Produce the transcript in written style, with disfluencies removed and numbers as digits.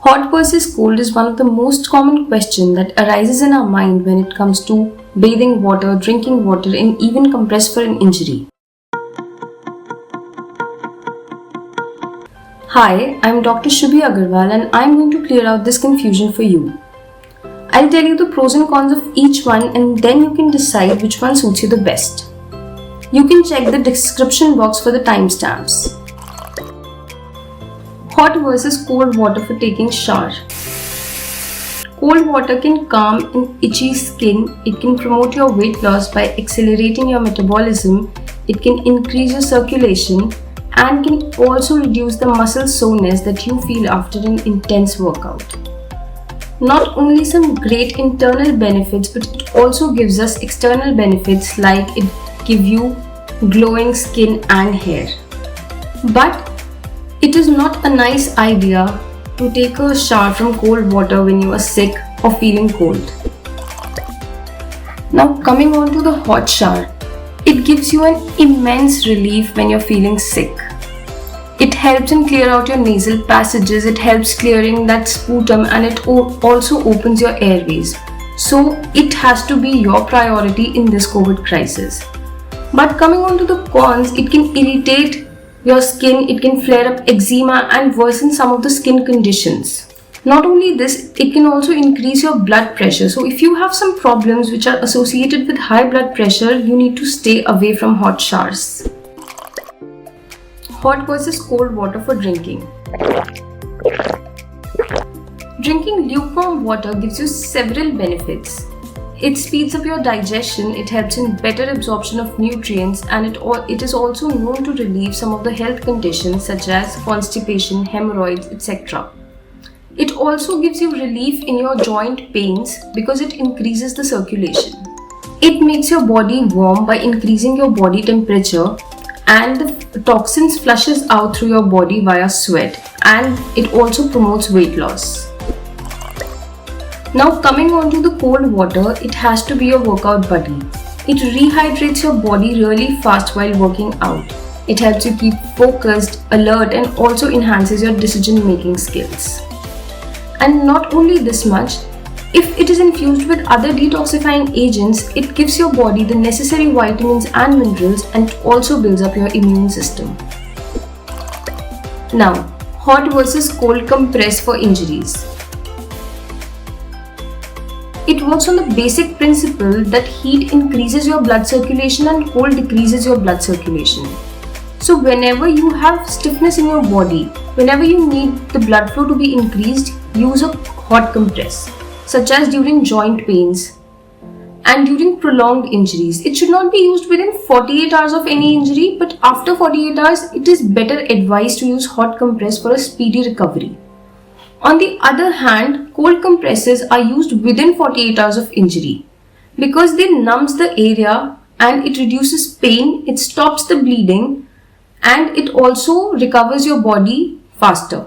Hot versus cold is one of the most common questions that arises in our mind when it comes to bathing water, drinking water, and even compress for an injury. Hi, I'm Dr. Shubhi Agarwal and I'm going to clear out this confusion for you. I'll tell you the pros and cons of each one and then you can decide which one suits you the best. You can check the description box for the timestamps. Hot versus cold water for taking shower. Cold water can calm an itchy skin, it can promote your weight loss by accelerating your metabolism, it can increase your circulation and can also reduce the muscle soreness that you feel after an intense workout. Not only some great internal benefits, but it also gives us external benefits like it gives you glowing skin and hair. But it is not a nice idea to take a shower from cold water when you are sick or feeling cold. Now coming on to the hot shower, it gives you an immense relief when you're feeling sick. It helps in clear out your nasal passages, it helps clearing that sputum and it also opens your airways. So it has to be your priority in this COVID crisis. But coming on to the cons, it can irritate your skin, it can flare up eczema and worsen some of the skin conditions. Not only this, it can also increase your blood pressure. So if you have some problems which are associated with high blood pressure, you need to stay away from hot showers. Hot versus cold water for drinking. Drinking lukewarm water gives you several benefits. It speeds up your digestion, it helps in better absorption of nutrients and it is also known to relieve some of the health conditions such as constipation, hemorrhoids, etc. It also gives you relief in your joint pains because it increases the circulation. It makes your body warm by increasing your body temperature and the toxins flushes out through your body via sweat and it also promotes weight loss. Now coming on to the cold water, it has to be your workout buddy. It rehydrates your body really fast while working out. It helps you keep focused, alert and also enhances your decision making skills. And not only this much, if it is infused with other detoxifying agents, it gives your body the necessary vitamins and minerals and also builds up your immune system. Now, hot versus cold compress for injuries. It works on the basic principle that heat increases your blood circulation and cold decreases your blood circulation. So whenever you have stiffness in your body, whenever you need the blood flow to be increased, use a hot compress, such as during joint pains and during prolonged injuries. It should not be used within 48 hours of any injury, but after 48 hours, it is better advised to use hot compress for a speedy recovery. On the other hand, cold compresses are used within 48 hours of injury because they numbs the area and it reduces pain, it stops the bleeding and it also recovers your body faster.